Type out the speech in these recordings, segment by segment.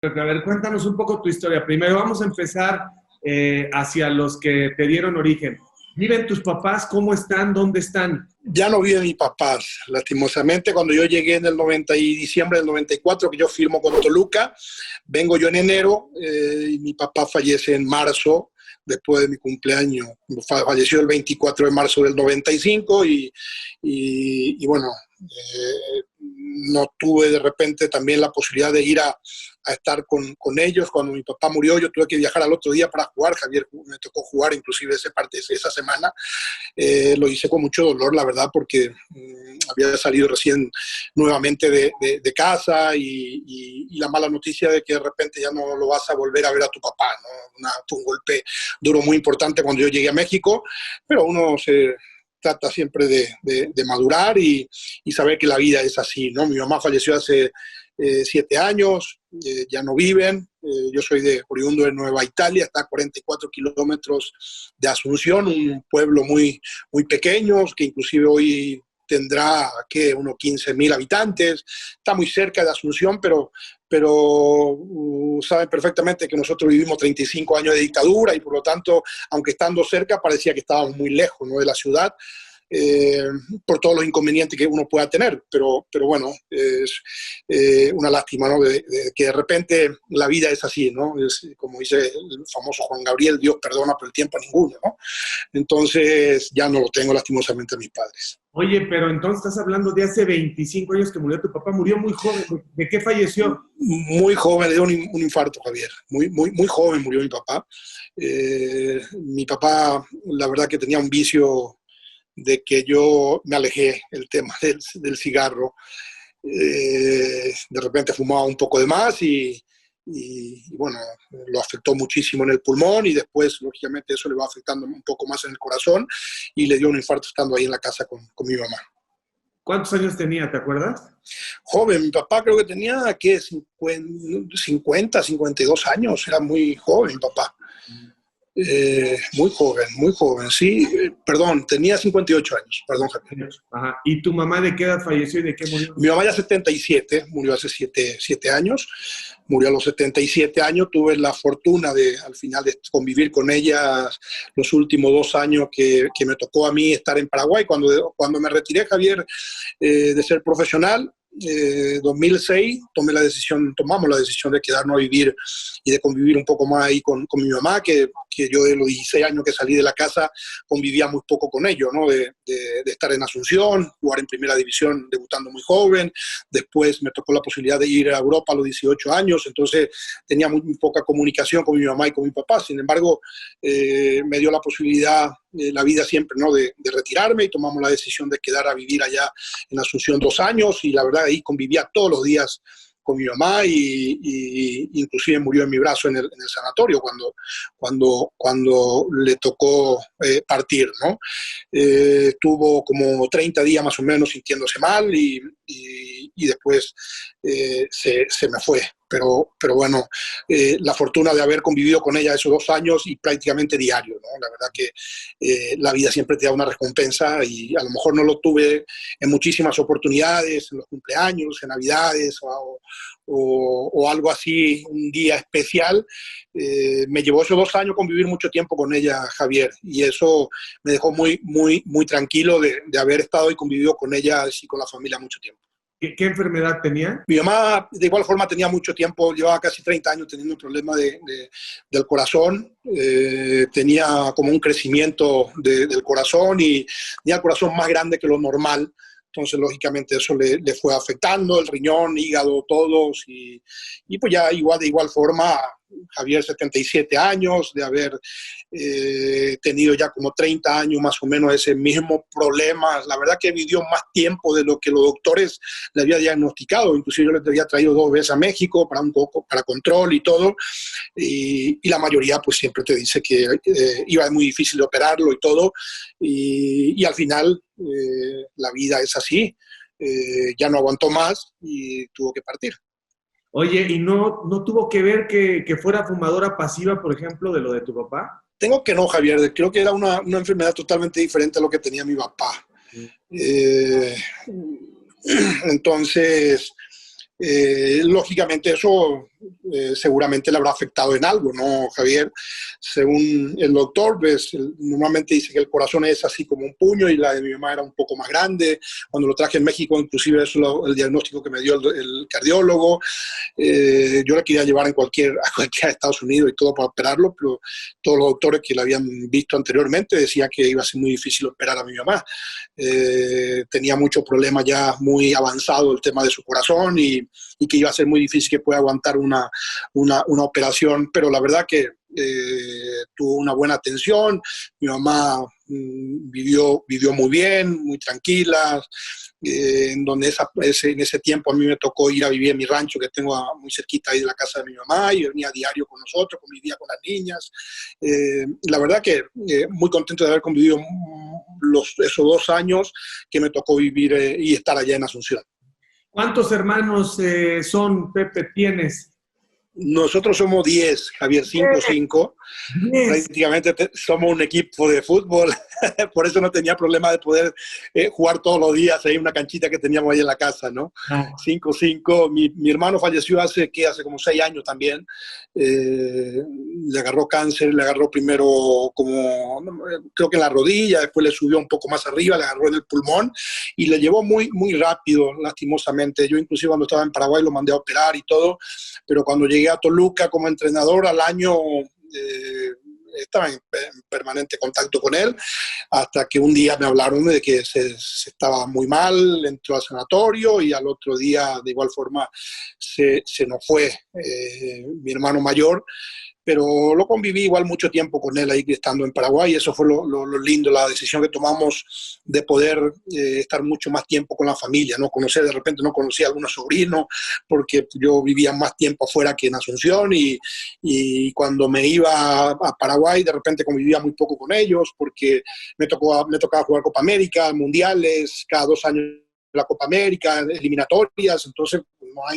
A ver, cuéntanos un poco tu historia. Primero vamos a empezar hacia los que te dieron origen. ¿Viven tus papás? ¿Cómo están? ¿Dónde están? Ya no viven mis papás, lastimosamente. Cuando yo llegué en el 90 y diciembre del 94, que yo firmo con Toluca, vengo yo en enero y mi papá fallece en marzo, después de mi cumpleaños. Falleció el 24 de marzo del 95 y bueno, no tuve de repente también la posibilidad de ir a estar con ellos. Cuando mi papá murió, yo tuve que viajar al otro día para jugar. Javier me tocó jugar inclusive esa semana. Lo hice con mucho dolor, la verdad, porque había salido recién nuevamente de casa y la mala noticia de que de repente ya no lo vas a volver a ver a tu papá, ¿no? Fue un golpe duro muy importante cuando yo llegué a México, pero uno se trata siempre de madurar y saber que la vida es así, ¿no? Mi mamá falleció hace 7 años, ya no viven. Yo soy oriundo de Nueva Italia, está a 44 kilómetros de Asunción, un pueblo muy, muy pequeño, que inclusive hoy tendrá unos 15.000 habitantes. Está muy cerca de Asunción, pero saben perfectamente que nosotros vivimos 35 años de dictadura y por lo tanto, aunque estando cerca, parecía que estábamos muy lejos, ¿no?, de la ciudad. Por todos los inconvenientes que uno pueda tener, pero bueno, es una lástima, ¿no?, de que de repente la vida es así, ¿no? Es, como dice el famoso Juan Gabriel, Dios perdona, pero el tiempo a ninguno, ¿no? Entonces ya no lo tengo lastimosamente a mis padres. Oye, pero entonces estás hablando de hace 25 años que murió tu papá. Murió muy joven. ¿De qué falleció? Muy joven, le dio un infarto, Javier. Muy joven murió mi papá. Mi papá, la verdad que tenía un vicio de que yo me alejé el tema del cigarro. De repente fumaba un poco de más y bueno, lo afectó muchísimo en el pulmón y después, lógicamente, eso le va afectando un poco más en el corazón y le dio un infarto estando ahí en la casa con mi mamá. ¿Cuántos años tenía, te acuerdas? Joven, mi papá creo que tenía, ¿qué? 52 años, era muy joven mi papá. Muy joven, sí. Perdón, tenía 58 años, perdón, Javier. Ajá. ¿Y tu mamá de qué edad falleció y de qué murió? Mi mamá ya 77, murió hace 7 años, murió a los 77 años. Tuve la fortuna al final de convivir con ella los últimos 2 años que me tocó a mí estar en Paraguay. Cuando me retiré, Javier, de ser profesional, 2006 tomamos la decisión de quedarnos a vivir y de convivir un poco más ahí con mi mamá, que yo de los 16 años que salí de la casa convivía muy poco con ellos, ¿no? De estar en Asunción, jugar en primera división debutando muy joven. Después me tocó la posibilidad de ir a Europa a los 18 años, entonces tenía muy poca comunicación con mi mamá y con mi papá. Sin embargo, me dio la posibilidad, la vida siempre, ¿no?, de retirarme, y tomamos la decisión de quedar a vivir allá en Asunción 2 años, y la verdad ahí convivía todos los días con mi mamá y inclusive murió en mi brazo en el sanatorio cuando le tocó partir, ¿no? Estuvo como 30 días más o menos sintiéndose mal y después se me fue. Pero bueno, la fortuna de haber convivido con ella esos 2 años y prácticamente diario, ¿no? La verdad que la vida siempre te da una recompensa y a lo mejor no lo tuve en muchísimas oportunidades, en los cumpleaños, en Navidades o algo así, un día especial. Me llevó esos 2 años convivir mucho tiempo con ella, Javier, y eso me dejó muy tranquilo de haber estado y convivido con ella y con la familia mucho tiempo. ¿Qué enfermedad tenía? Mi mamá, de igual forma, tenía mucho tiempo, llevaba casi 30 años teniendo un problema del corazón. Tenía como un crecimiento del corazón y tenía el corazón más grande que lo normal. Entonces, lógicamente, eso le fue afectando el riñón, hígado, todos. Y pues ya de igual forma, Javier, 77 años, de haber tenido ya como 30 años más o menos ese mismo problema. La verdad que vivió más tiempo de lo que los doctores le habían diagnosticado. Inclusive yo le había traído 2 veces a México para control y todo. Y la mayoría pues siempre te dice que iba muy difícil de operarlo y todo. Y al final la vida es así. Ya no aguantó más y tuvo que partir. Oye, ¿y no tuvo que ver que fuera fumadora pasiva, por ejemplo, de lo de tu papá? Tengo que no, Javier. Creo que era una enfermedad totalmente diferente a lo que tenía mi papá. Entonces, lógicamente eso seguramente le habrá afectado en algo, ¿no, Javier? Según el doctor, pues, normalmente dice que el corazón es así como un puño y la de mi mamá era un poco más grande. Cuando lo traje en México, inclusive eso es el diagnóstico que me dio el cardiólogo. Yo la quería llevar a cualquier a Estados Unidos y todo para operarlo, pero todos los doctores que la habían visto anteriormente decían que iba a ser muy difícil operar a mi mamá. Tenía muchos problemas ya muy avanzado el tema de su corazón y que iba a ser muy difícil que pueda aguantar una operación, pero la verdad que tuvo una buena atención. Mi mamá vivió muy bien, muy tranquila, en donde en ese tiempo a mí me tocó ir a vivir en mi rancho que tengo muy cerquita ahí de la casa de mi mamá, y venía a diario con nosotros, convivía con las niñas. La verdad que muy contento de haber convivido esos 2 años que me tocó vivir y estar allá en Asunción. ¿Cuántos hermanos Pepe, tienes? Nosotros somos 10, Javier, 5. 10. Prácticamente somos un equipo de fútbol, por eso no tenía problema de poder jugar todos los días ahí en una canchita que teníamos ahí en la casa, ¿no? 5. Mi hermano falleció hace como 6 años también. Le agarró cáncer, le agarró primero creo que en la rodilla, después le subió un poco más arriba, le agarró en el pulmón y le llevó muy, muy rápido, lastimosamente. Yo inclusive cuando estaba en Paraguay lo mandé a operar y todo, pero cuando llegué a Toluca como entrenador al año estaba en permanente contacto con él, hasta que un día me hablaron de que se estaba muy mal, entró al sanatorio y al otro día de igual forma se nos fue mi hermano mayor, pero lo conviví igual mucho tiempo con él ahí estando en Paraguay. Eso fue lo lindo, la decisión que tomamos de poder estar mucho más tiempo con la familia, ¿no? De repente no conocía a algunos sobrinos porque yo vivía más tiempo afuera que en Asunción, y cuando me iba a Paraguay de repente convivía muy poco con ellos porque me tocaba jugar Copa América, mundiales, cada 2 años la Copa América, eliminatorias, entonces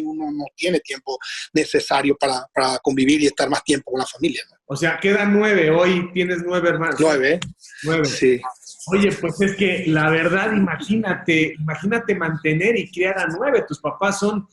uno no tiene tiempo necesario para convivir y estar más tiempo con la familia, ¿no? O sea, quedan 9, hoy tienes 9 hermanos. 9, 9. Sí. Oye, pues es que la verdad, imagínate mantener y criar a 9. Tus papás son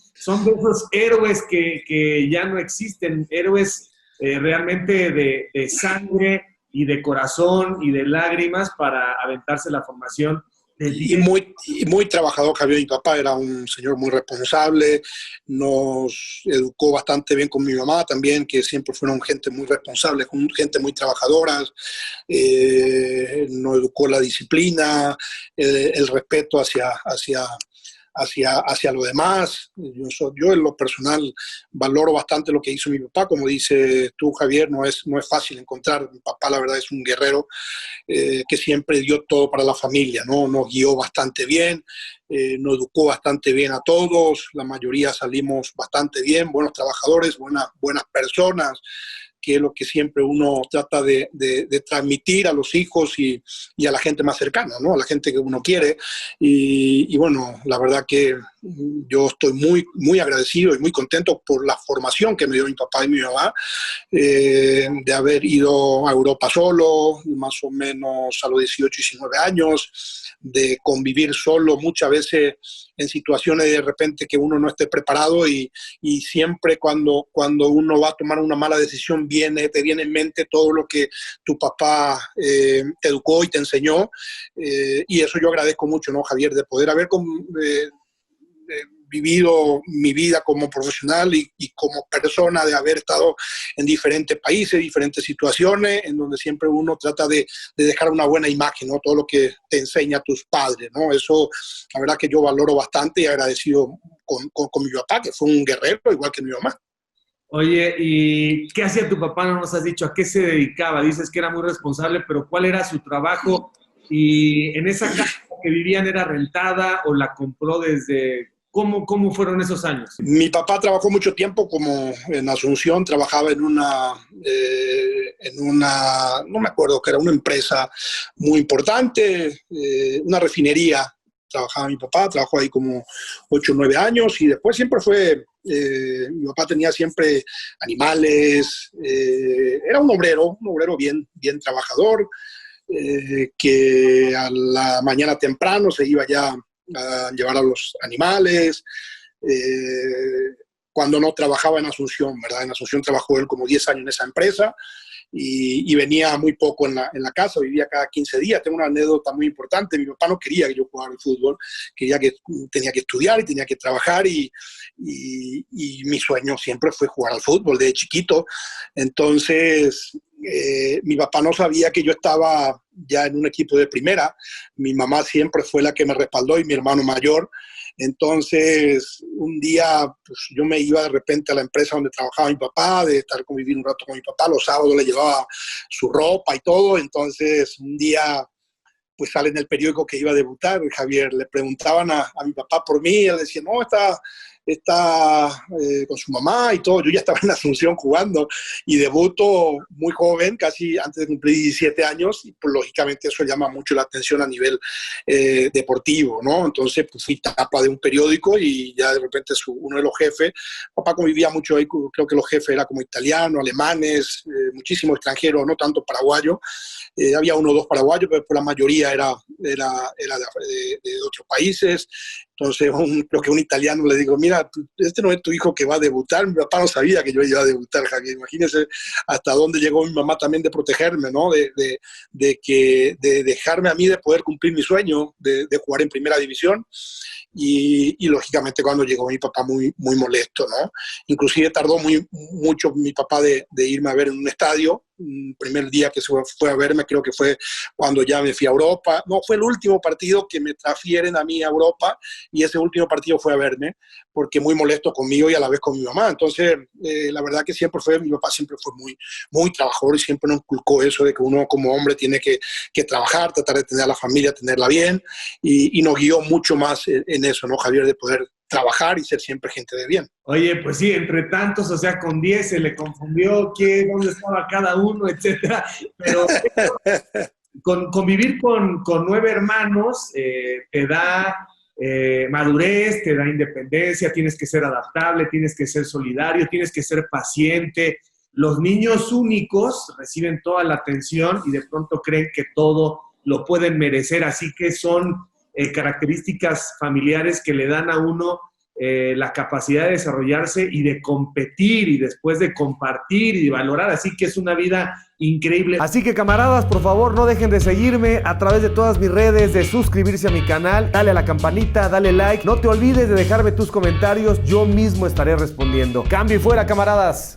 de esos héroes que ya no existen, héroes realmente de sangre y de corazón y de lágrimas para aventarse la formación. Y muy trabajador, Javier. Mi papá era un señor muy responsable, nos educó bastante bien con mi mamá también, que siempre fueron gente muy responsable, gente muy trabajadora. Nos educó la disciplina, el respeto hacia lo demás. Yo en lo personal valoro bastante lo que hizo mi papá. Como dices tú, Javier, no es fácil encontrar. Mi papá, la verdad, es un guerrero que siempre dio todo para la familia, ¿no? Nos guió bastante bien, nos educó bastante bien a todos, la mayoría salimos bastante bien, buenos trabajadores, buenas personas, que es lo que siempre uno trata de transmitir a los hijos y a la gente más cercana, ¿no? A la gente que uno quiere. Y bueno, la verdad que yo estoy muy, muy agradecido y muy contento por la formación que me dio mi papá y mi mamá, de haber ido a Europa solo, más o menos a los 18, 19 años, de convivir solo muchas veces en situaciones de repente que uno no esté preparado, y siempre cuando uno va a tomar una mala decisión te viene en mente todo lo que tu papá te educó y te enseñó, y eso yo agradezco mucho, ¿no, Javier? De poder haber vivido mi vida como profesional y como persona, de haber estado en diferentes países, diferentes situaciones, en donde siempre uno trata de dejar una buena imagen, ¿no? Todo lo que te enseña tus padres, ¿no? Eso, la verdad que yo valoro bastante y agradecido con mi papá, que fue un guerrero igual que mi mamá. Oye, ¿y qué hacía tu papá? No nos has dicho a qué se dedicaba. Dices que era muy responsable, pero ¿cuál era su trabajo? ¿Y en esa casa que vivían era rentada o la compró desde... ¿Cómo fueron esos años? Mi papá trabajó mucho tiempo como en Asunción, trabajaba en una, no me acuerdo, que era una empresa muy importante, una refinería. Trabajaba mi papá, trabajó ahí como 8 o 9 años, y después siempre mi papá tenía siempre animales, era un obrero bien trabajador, que a la mañana temprano se iba ya a llevar a los animales. cuando no trabajaba en Asunción, ¿verdad? En Asunción trabajó él como 10 años en esa empresa y venía muy poco en la casa, vivía cada 15 días. Tengo una anécdota muy importante. Mi papá no quería que yo jugara al fútbol, quería que tenía que estudiar y tenía que trabajar y mi sueño siempre fue jugar al fútbol desde chiquito. Entonces, mi papá no sabía que yo estaba ya en un equipo de primera. Mi mamá siempre fue la que me respaldó y mi hermano mayor. Entonces, un día pues, yo me iba de repente a la empresa donde trabajaba mi papá, de estar convivir un rato con mi papá. Los sábados le llevaba su ropa y todo. Entonces, un día pues sale en el periódico que iba a debutar, Javier. Le preguntaban a mi papá por mí, él decía, no, está con su mamá y todo. Yo ya estaba en Asunción jugando y debuto muy joven, casi antes de cumplir 17 años, y pues, lógicamente eso llama mucho la atención a nivel deportivo, ¿no? Entonces pues, fui tapa de un periódico y ya de repente uno de los jefes, papá convivía mucho ahí, creo que los jefes eran como italianos, alemanes, muchísimos extranjeros, no tanto paraguayos. Había uno o dos paraguayos, pero la mayoría era de otros países. Entonces, creo que un italiano le digo, mira, este no es tu hijo que va a debutar. Mi papá no sabía que yo iba a debutar, Javier. Imagínese hasta dónde llegó mi mamá también de protegerme, ¿no? De dejarme a mí de poder cumplir mi sueño de jugar en primera división. Y lógicamente cuando llegó mi papá muy, muy molesto, ¿no? Inclusive tardó mucho mi papá de irme a ver en un estadio. El primer día que se fue a verme creo que fue cuando ya me fui a Europa. No, fue el último partido que me transfieren a mí a Europa y ese último partido fue a verme porque muy molesto conmigo y a la vez con mi mamá. Entonces, la verdad que mi papá siempre fue muy, muy trabajador y siempre nos inculcó eso de que uno como hombre tiene que trabajar, tratar de tener a la familia, tenerla bien y nos guió mucho más en eso, ¿no, Javier? De poder trabajar y ser siempre gente de bien. Oye, pues sí, entre tantos, o sea, con 10 se le confundió dónde estaba cada uno, etcétera. Pero convivir con 9 hermanos te da madurez, te da independencia, tienes que ser adaptable, tienes que ser solidario, tienes que ser paciente. Los niños únicos reciben toda la atención y de pronto creen que todo lo pueden merecer, así que son características familiares que le dan a uno la capacidad de desarrollarse y de competir y después de compartir y de valorar, así que es una vida increíble. Así que camaradas, por favor no dejen de seguirme a través de todas mis redes, de suscribirse a mi canal, dale a la campanita, dale like, no te olvides de dejarme tus comentarios, yo mismo estaré respondiendo. Cambio y fuera, camaradas.